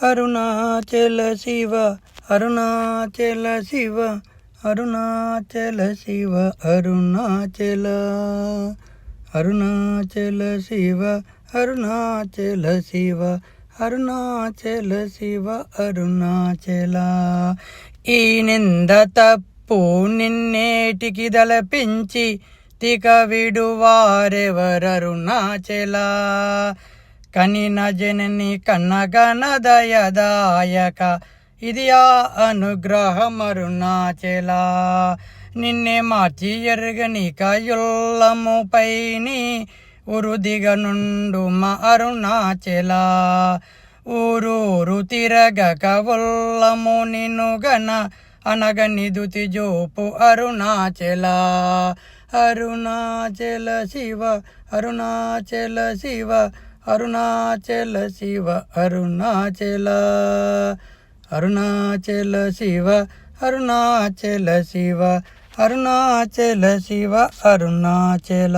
అరుణాచల శివ అరుణాచల శివ అరుణాచల శివ అరుణాచల అరుణాచల శివ అరుణాచల శివ అరుణాచల శివ అరుణాచల. ఈ నింద తప్పు నిన్నేటికి దలపించి తిక విడువారెవరరుణాచల. కనిన జనని కన్నగనదయదాయక ఇది ఆ అనుగ్రహమరుణాచల. నిన్నే మార్చి ఎరుగనిక యుల్లముపైని ఉరుదిగ నుండు మా అరుణాచల. ఊరూరు తిరగక ఉల్లము నినుగన అనగనిదుతి జోపు అరుణాచల. అరుణాచల శివ అరుణాచల శివ అరుణాచల శివ అరుణాచల అరుణాచల శివ అరుణాచల శివ అరుణాచల శివ అరుణాచల.